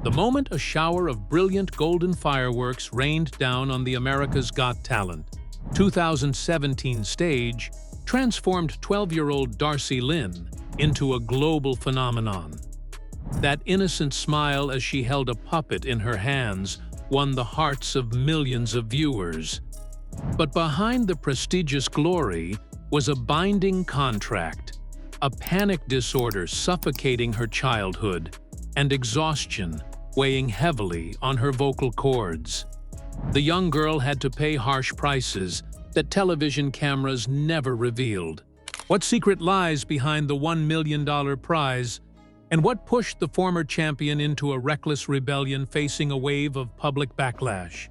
The moment a shower of brilliant golden fireworks rained down on the America's Got Talent 2017 stage transformed 12-year-old Darci Lynne into a global phenomenon. That innocent smile as she held a puppet in her hands won the hearts of millions of viewers. But behind the prestigious glory was a binding contract, a panic disorder suffocating her childhood, and exhaustion weighing heavily on her vocal cords. The young girl had to pay harsh prices that television cameras never revealed. What secret lies behind the $1 million prize, and what pushed the former champion into a reckless rebellion facing a wave of public backlash?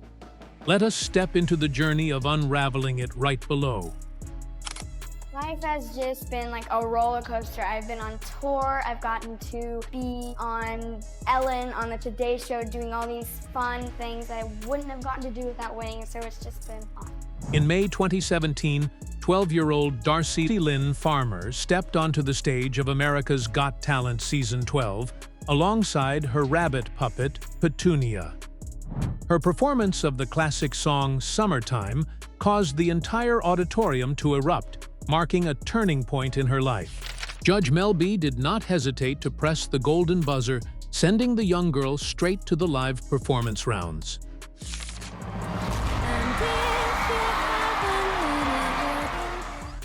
Let us step into the journey of unraveling it right below. Life has just been like a roller coaster. I've been on tour, I've gotten to be on Ellen, on the Today Show, doing all these fun things I wouldn't have gotten to do without winning, so it's just been fun. In May 2017, 12-year-old Darci Lynne Farmer stepped onto the stage of America's Got Talent Season 12 alongside her rabbit puppet, Petunia. Her performance of the classic song Summertime caused the entire auditorium to erupt, marking a turning point in her life. Judge Mel B did not hesitate to press the golden buzzer, sending the young girl straight to the live performance rounds.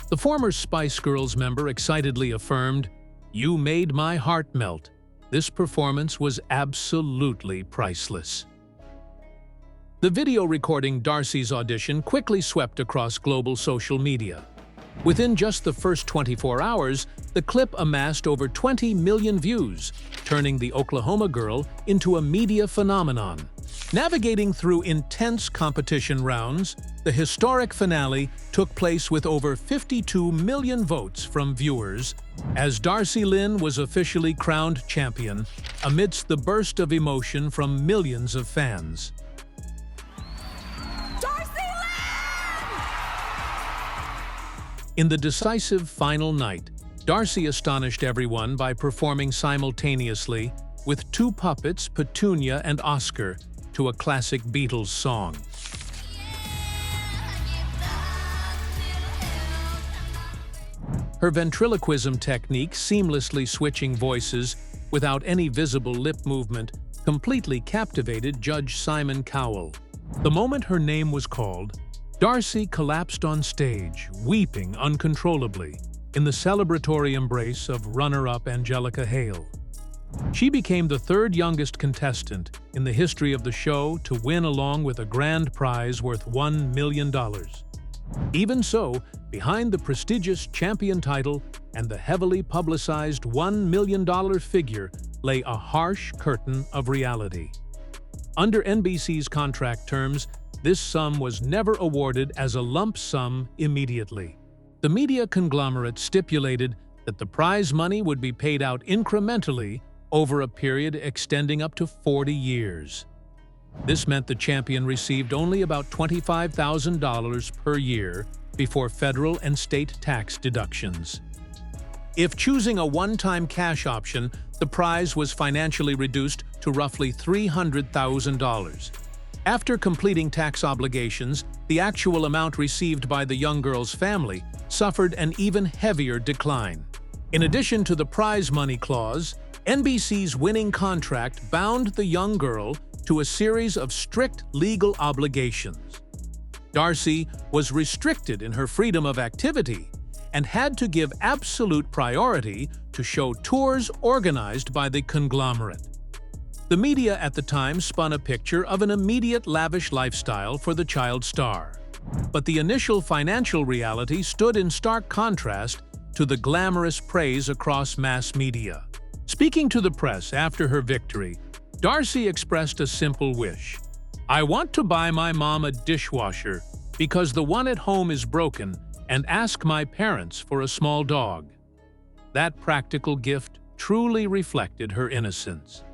The former Spice Girls member excitedly affirmed, "You made my heart melt. This performance was absolutely priceless." The video recording Darci's audition quickly swept across global social media. Within just the first 24 hours, the clip amassed over 20 million views, turning the Oklahoma girl into a media phenomenon. Navigating through intense competition rounds, the historic finale took place with over 52 million votes from viewers as Darci Lynne was officially crowned champion amidst the burst of emotion from millions of fans. In the decisive final night, Darci astonished everyone by performing simultaneously with two puppets, Petunia and Oscar, to a classic Beatles song. Her ventriloquism technique, seamlessly switching voices without any visible lip movement, completely captivated Judge Simon Cowell. The moment her name was called, Darci collapsed on stage, weeping uncontrollably, in the celebratory embrace of runner-up Angelica Hale. She became the third youngest contestant in the history of the show to win along with a grand prize worth $1 million. Even so, behind the prestigious champion title and the heavily publicized $1 million figure lay a harsh curtain of reality. Under NBC's contract terms, this sum was never awarded as a lump sum immediately. The media conglomerate stipulated that the prize money would be paid out incrementally over a period extending up to 40 years. This meant the champion received only about $25,000 per year before federal and state tax deductions. If choosing a one-time cash option, the prize was financially reduced to roughly $300,000. After completing tax obligations, the actual amount received by the young girl's family suffered an even heavier decline. In addition to the prize money clause, NBC's winning contract bound the young girl to a series of strict legal obligations. Darci was restricted in her freedom of activity and had to give absolute priority to show tours organized by the conglomerate. The media at the time spun a picture of an immediate lavish lifestyle for the child star. But the initial financial reality stood in stark contrast to the glamorous praise across mass media. Speaking to the press after her victory, Darci expressed a simple wish. "I want to buy my mom a dishwasher because the one at home is broken, and ask my parents for a small dog." That practical gift truly reflected her innocence.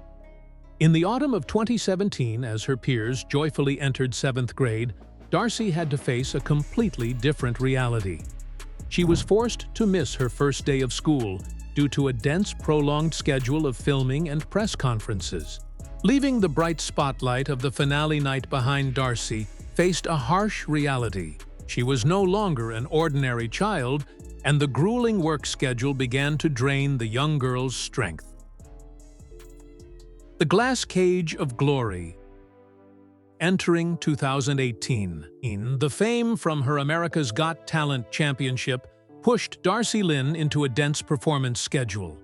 In the autumn of 2017, as her peers joyfully entered 7th grade, Darci had to face a completely different reality. She was forced to miss her first day of school due to a dense, prolonged schedule of filming and press conferences. Leaving the bright spotlight of the finale night behind, Darci faced a harsh reality. She was no longer an ordinary child, and the grueling work schedule began to drain the young girl's strength. The glass cage of glory. Entering 2018, the fame from her America's Got Talent championship pushed Darci Lynne into a dense performance schedule.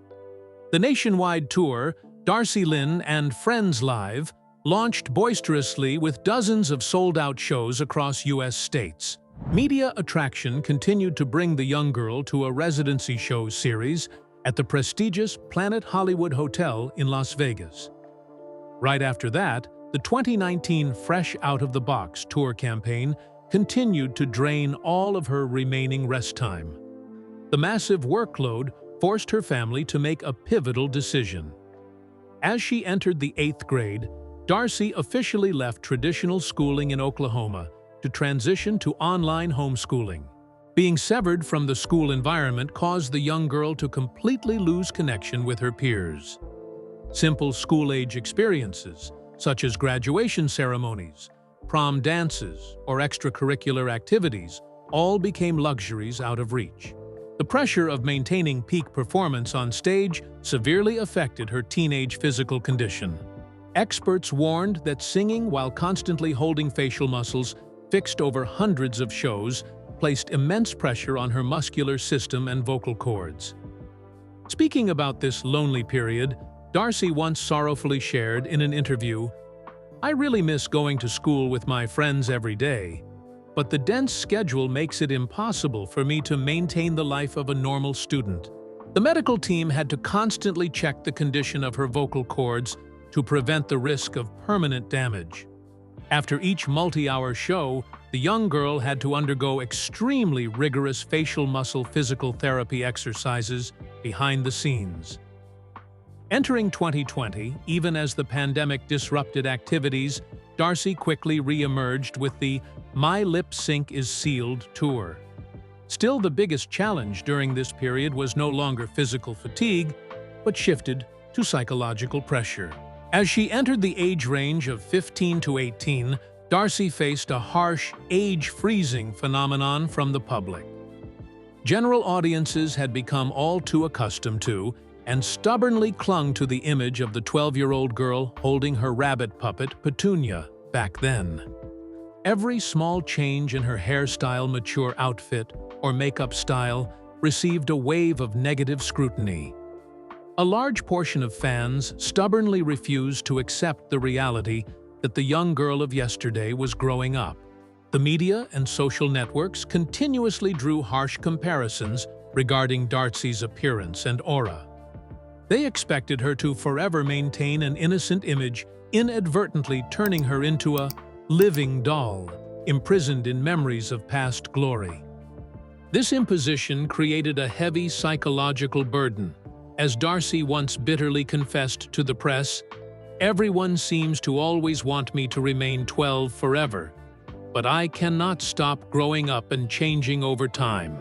The nationwide tour, Darci Lynne and Friends Live, launched boisterously with dozens of sold-out shows across U.S. states. Media attraction continued to bring the young girl to a residency show series at the prestigious Planet Hollywood Hotel in Las Vegas. Right after that, the 2019 Fresh Out of the Box tour campaign continued to drain all of her remaining rest time. The massive workload forced her family to make a pivotal decision. As she entered the 8th grade, Darci officially left traditional schooling in Oklahoma to transition to online homeschooling. Being severed from the school environment caused the young girl to completely lose connection with her peers. Simple school-age experiences, such as graduation ceremonies, prom dances, or extracurricular activities, all became luxuries out of reach. The pressure of maintaining peak performance on stage severely affected her teenage physical condition. Experts warned that singing while constantly holding facial muscles fixed over hundreds of shows placed immense pressure on her muscular system and vocal cords. Speaking about this lonely period, Darci once sorrowfully shared in an interview, "I really miss going to school with my friends every day, but the dense schedule makes it impossible for me to maintain the life of a normal student." The medical team had to constantly check the condition of her vocal cords to prevent the risk of permanent damage. After each multi-hour show, the young girl had to undergo extremely rigorous facial muscle physical therapy exercises behind the scenes. Entering 2020, even as the pandemic disrupted activities, Darci quickly re-emerged with the My Lip Sync is Sealed tour. Still, the biggest challenge during this period was no longer physical fatigue, but shifted to psychological pressure. As she entered the age range of 15 to 18, Darci faced a harsh age-freezing phenomenon from the public. General audiences had become all too accustomed to and stubbornly clung to the image of the 12-year-old girl holding her rabbit puppet, Petunia, back then. Every small change in her hairstyle, mature outfit, or makeup style received a wave of negative scrutiny. A large portion of fans stubbornly refused to accept the reality that the young girl of yesterday was growing up. The media and social networks continuously drew harsh comparisons regarding Darci's appearance and aura. They expected her to forever maintain an innocent image, inadvertently turning her into a living doll, imprisoned in memories of past glory. This imposition created a heavy psychological burden. As Darci once bitterly confessed to the press, "Everyone seems to always want me to remain 12 forever, but I cannot stop growing up and changing over time."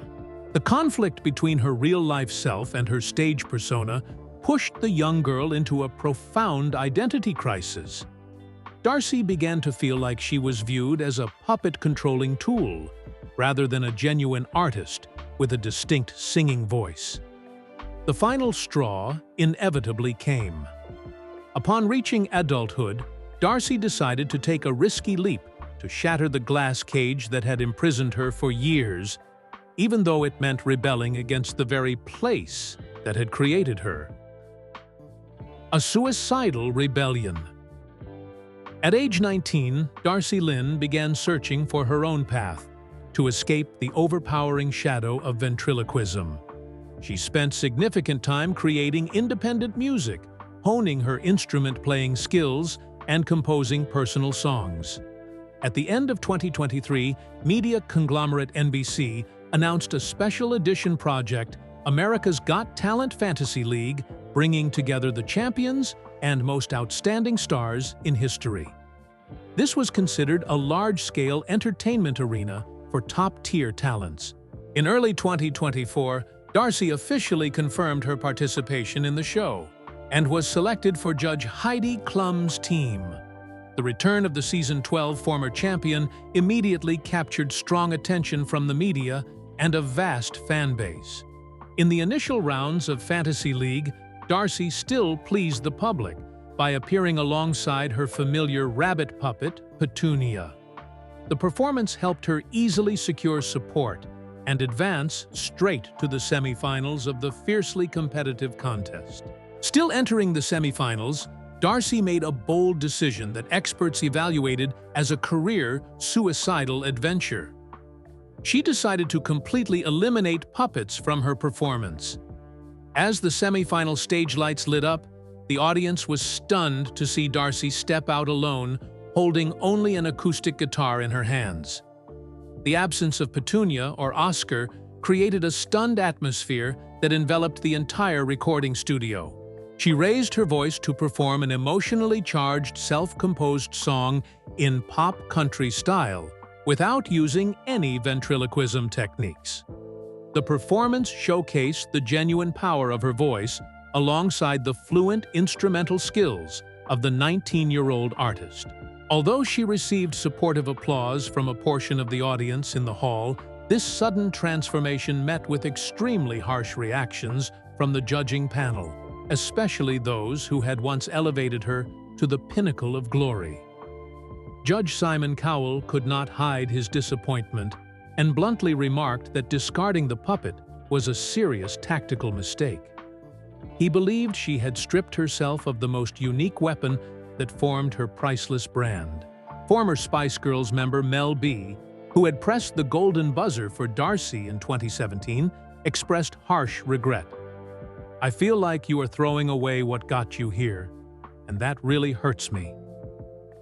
The conflict between her real-life self and her stage persona pushed the young girl into a profound identity crisis. Darci began to feel like she was viewed as a puppet-controlling tool, rather than a genuine artist with a distinct singing voice. The final straw inevitably came. Upon reaching adulthood, Darci decided to take a risky leap to shatter the glass cage that had imprisoned her for years, even though it meant rebelling against the very place that had created her. A suicidal rebellion. At age 19, Darci Lynne began searching for her own path to escape the overpowering shadow of ventriloquism. She spent significant time creating independent music, honing her instrument-playing skills, and composing personal songs. At the end of 2023, media conglomerate NBC announced a special edition project, America's Got Talent Fantasy League, bringing together the champions and most outstanding stars in history. This was considered a large-scale entertainment arena for top-tier talents. In early 2024, Darci officially confirmed her participation in the show. and was selected for Judge Heidi Klum's team. The return of the season 12 former champion immediately captured strong attention from the media and a vast fan base. In the initial rounds of Fantasy League, Darci still pleased the public by appearing alongside her familiar rabbit puppet, Petunia. The performance helped her easily secure support and advance straight to the semifinals of the fiercely competitive contest. Still entering the semifinals, Darci made a bold decision that experts evaluated as a career suicidal adventure. She decided to completely eliminate puppets from her performance. As the semifinal stage lights lit up, the audience was stunned to see Darci step out alone, holding only an acoustic guitar in her hands. The absence of Petunia or Oscar created a stunned atmosphere that enveloped the entire recording studio. She raised her voice to perform an emotionally charged, self-composed song in pop country style, without using any ventriloquism techniques. The performance showcased the genuine power of her voice alongside the fluent instrumental skills of the 19-year-old artist. Although she received supportive applause from a portion of the audience in the hall, this sudden transformation met with extremely harsh reactions from the judging panel, especially those who had once elevated her to the pinnacle of glory. Judge Simon Cowell could not hide his disappointment and bluntly remarked that discarding the puppet was a serious tactical mistake. He believed she had stripped herself of the most unique weapon that formed her priceless brand. Former Spice Girls member Mel B, who had pressed the golden buzzer for Darci in 2017, expressed harsh regret. "I feel like you are throwing away what got you here, and that really hurts me."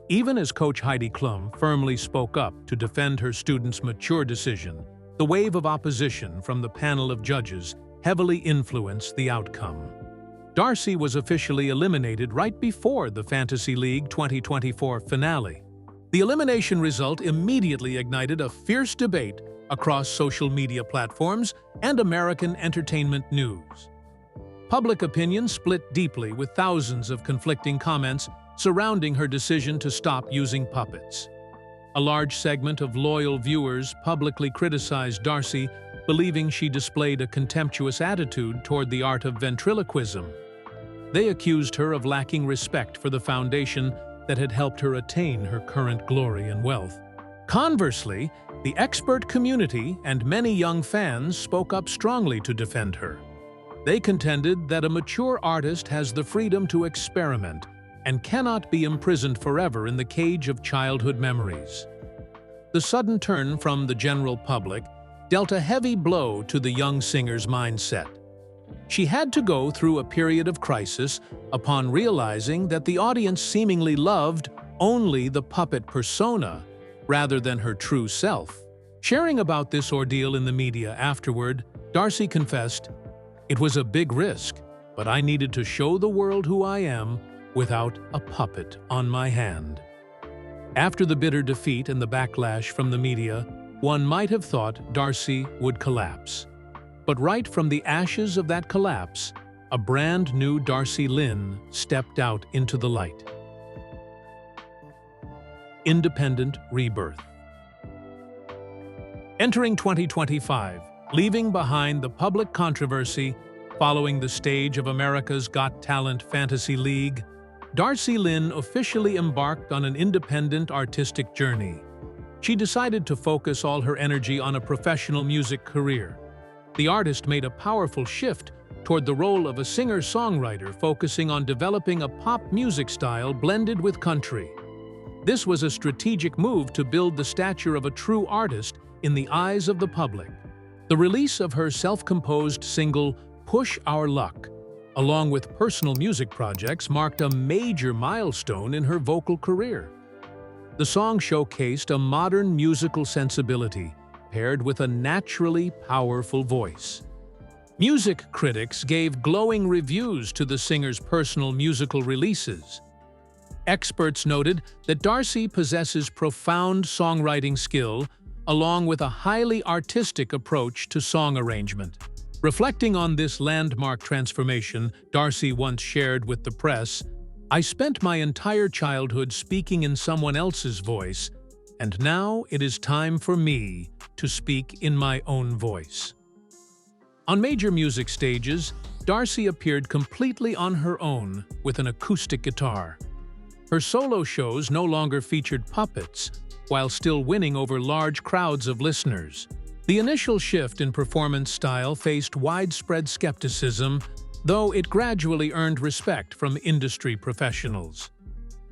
Even as Coach Heidi Klum firmly spoke up to defend her students' mature decision, the wave of opposition from the panel of judges heavily influenced the outcome. Darci was officially eliminated right before the Fantasy League 2024 finale. The elimination result immediately ignited a fierce debate across social media platforms and American entertainment news. Public opinion split deeply, with thousands of conflicting comments surrounding her decision to stop using puppets. A large segment of loyal viewers publicly criticized Darci, believing she displayed a contemptuous attitude toward the art of ventriloquism. They accused her of lacking respect for the foundation that had helped her attain her current glory and wealth. Conversely, the expert community and many young fans spoke up strongly to defend her. They contended that a mature artist has the freedom to experiment and cannot be imprisoned forever in the cage of childhood memories. The sudden turn from the general public dealt a heavy blow to the young singer's mindset. She had to go through a period of crisis upon realizing that the audience seemingly loved only the puppet persona rather than her true self. Sharing about this ordeal in the media afterward, Darci confessed, "It was a big risk, but I needed to show the world who I am without a puppet on my hand." After the bitter defeat and the backlash from the media, one might have thought Darci would collapse. But right from the ashes of that collapse, a brand new Darci Lynne stepped out into the light. Independent rebirth. Entering 2025, leaving behind the public controversy following the stage of America's Got Talent Fantasy League, Darci Lynne officially embarked on an independent artistic journey. She decided to focus all her energy on a professional music career. The artist made a powerful shift toward the role of a singer-songwriter, focusing on developing a pop music style blended with country. This was a strategic move to build the stature of a true artist in the eyes of the public. The release of her self-composed single, Push Our Luck, along with personal music projects, marked a major milestone in her vocal career. The song showcased a modern musical sensibility, paired with a naturally powerful voice. Music critics gave glowing reviews to the singer's personal musical releases. Experts noted that Darci possesses profound songwriting skill, along with a highly artistic approach to song arrangement. Reflecting on this landmark transformation, Darci once shared with the press, "I spent my entire childhood speaking in someone else's voice, and now it is time for me to speak in my own voice." On major music stages, Darci appeared completely on her own with an acoustic guitar. Her solo shows no longer featured puppets, while still winning over large crowds of listeners. The initial shift in performance style faced widespread skepticism, though it gradually earned respect from industry professionals.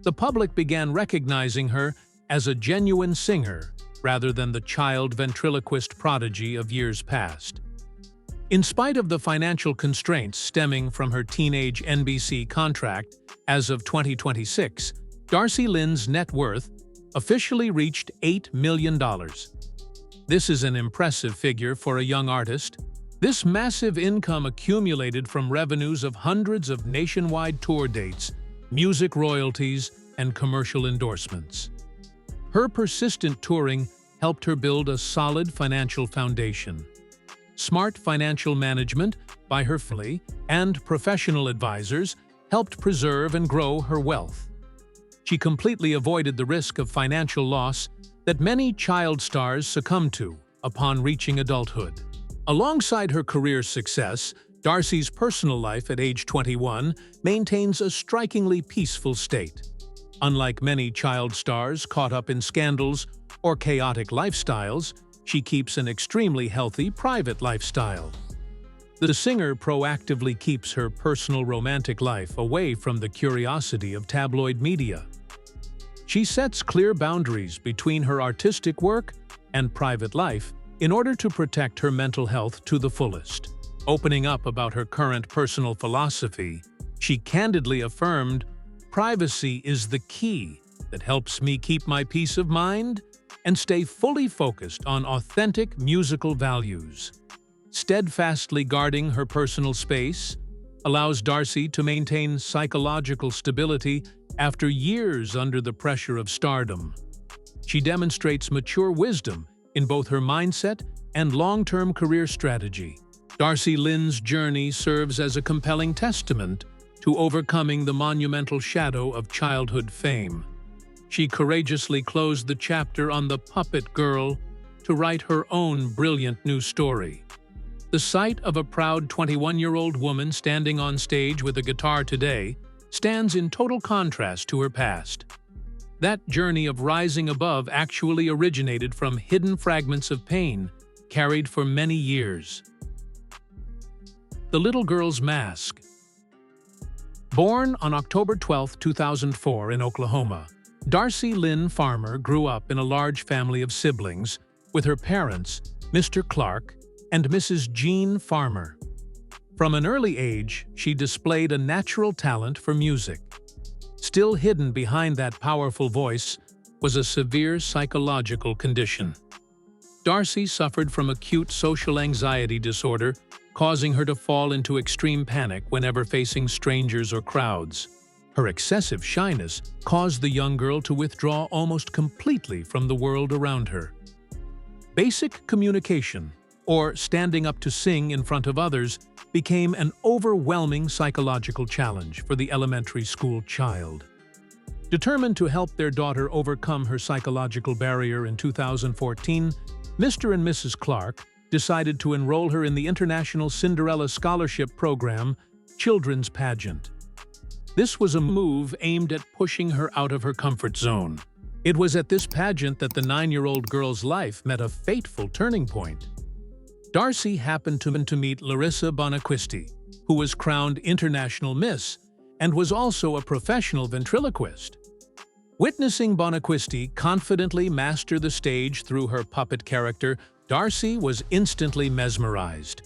The public began recognizing her as a genuine singer rather than the child ventriloquist prodigy of years past. In spite of the financial constraints stemming from her teenage NBC contract, as of 2026, Darci Lynne's net worth officially reached $8 million. This is an impressive figure for a young artist. This massive income accumulated from revenues of hundreds of nationwide tour dates, music royalties, and commercial endorsements. Her persistent touring helped her build a solid financial foundation. Smart financial management by her family and professional advisors helped preserve and grow her wealth. She completely avoided the risk of financial loss that many child stars succumb to upon reaching adulthood. Alongside her career success, Darci's personal life at age 21 maintains a strikingly peaceful state. Unlike many child stars caught up in scandals or chaotic lifestyles, she keeps an extremely healthy private lifestyle. The singer proactively keeps her personal romantic life away from the curiosity of tabloid media. She sets clear boundaries between her artistic work and private life in order to protect her mental health to the fullest. Opening up about her current personal philosophy, she candidly affirmed, "Privacy is the key that helps me keep my peace of mind and stay fully focused on authentic musical values." Steadfastly guarding her personal space allows Darci to maintain psychological stability after years under the pressure of stardom. She demonstrates mature wisdom in both her mindset and long-term career strategy. Darci Lynne's journey serves as a compelling testament to overcoming the monumental shadow of childhood fame. She courageously closed the chapter on the puppet girl to write her own brilliant new story. The sight of a proud 21-year-old woman standing on stage with a guitar today stands in total contrast to her past. That journey of rising above actually originated from hidden fragments of pain carried for many years. The Little Girl's Mask. Born on October 12, 2004 in Oklahoma, Darci Lynne Farmer grew up in a large family of siblings with her parents, Mr. Clark and Mrs. Jean Farmer. From an early age, she displayed a natural talent for music. Still hidden behind that powerful voice was a severe psychological condition. Darci suffered from acute social anxiety disorder, causing her to fall into extreme panic whenever facing strangers or crowds. Her excessive shyness caused the young girl to withdraw almost completely from the world around her. Basic communication, or standing up to sing in front of others, became an overwhelming psychological challenge for the elementary school child. Determined to help their daughter overcome her psychological barrier in 2014, Mr. and Mrs. Clark decided to enroll her in the International Cinderella Scholarship Program children's pageant. This was a move aimed at pushing her out of her comfort zone. It was at this pageant that the 9-year-old girl's life met a fateful turning point. Darci happened to meet Larissa Bonaquisti, who was crowned International Miss and was also a professional ventriloquist. Witnessing Bonaquisti confidently master the stage through her puppet character, Darci was instantly mesmerized.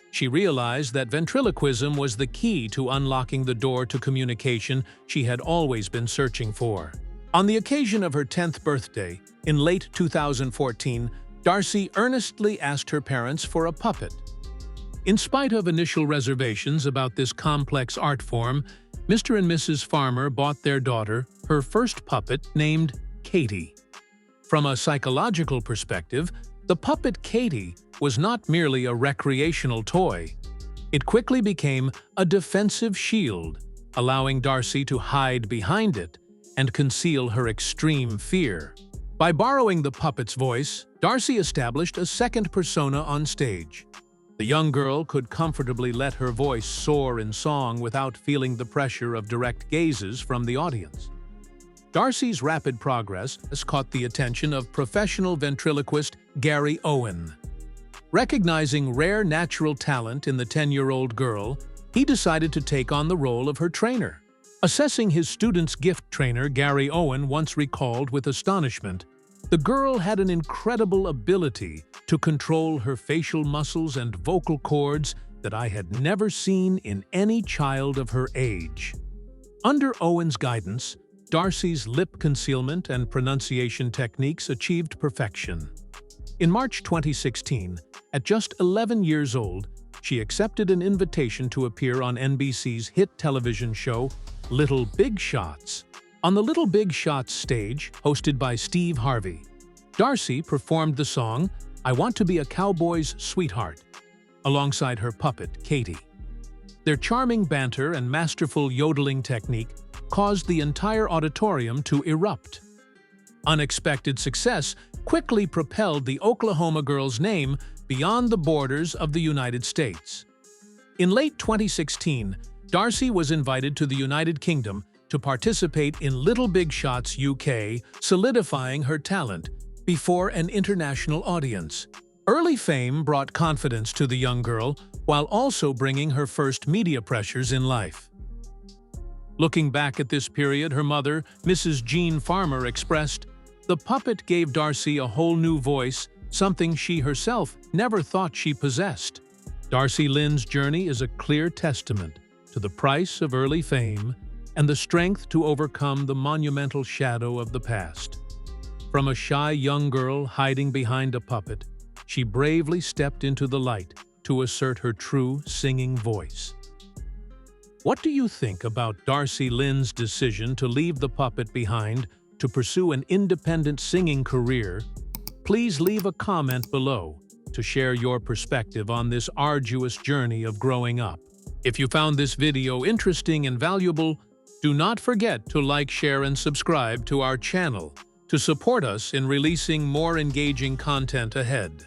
She realized that ventriloquism was the key to unlocking the door to communication she had always been searching for. On the occasion of her 10th birthday, in late 2014, Darci earnestly asked her parents for a puppet. In spite of initial reservations about this complex art form, Mr. and Mrs. Farmer bought their daughter her first puppet named Katie. From a psychological perspective, the puppet Katie was not merely a recreational toy. It quickly became a defensive shield, allowing Darci to hide behind it and conceal her extreme fear. By borrowing the puppet's voice, Darci established a second persona on stage. The young girl could comfortably let her voice soar in song without feeling the pressure of direct gazes from the audience. Darci's rapid progress has caught the attention of professional ventriloquist Gary Owen. Recognizing rare natural talent in the 10-year-old girl, he decided to take on the role of her trainer. Assessing his student's gift, trainer Gary Owen once recalled with astonishment, "The girl had an incredible ability to control her facial muscles and vocal cords that I had never seen in any child of her age." Under Owen's guidance, Darci's lip concealment and pronunciation techniques achieved perfection. In March 2016, at just 11 years old, she accepted an invitation to appear on NBC's hit television show, Little Big Shots. On the Little Big Shots stage, hosted by Steve Harvey, Darci performed the song, "I Want to Be a Cowboy's Sweetheart," alongside her puppet, Katie. Their charming banter and masterful yodeling technique caused the entire auditorium to erupt. Unexpected success quickly propelled the Oklahoma girl's name beyond the borders of the United States. In late 2016, Darci was invited to the United Kingdom to participate in Little Big Shots UK, solidifying her talent before an international audience. Early fame brought confidence to the young girl, while also bringing her first media pressures in life. Looking back at this period, her mother, Mrs. Jean Farmer, expressed, "The puppet gave Darci a whole new voice, something she herself never thought she possessed." Darci Lynne's journey is a clear testament to the price of early fame and the strength to overcome the monumental shadow of the past. From a shy young girl hiding behind a puppet, she bravely stepped into the light to assert her true singing voice. What do you think about Darci Lynne's decision to leave the puppet behind to pursue an independent singing career? Please leave a comment below to share your perspective on this arduous journey of growing up. If you found this video interesting and valuable, do not forget to like, share, and subscribe to our channel to support us in releasing more engaging content ahead.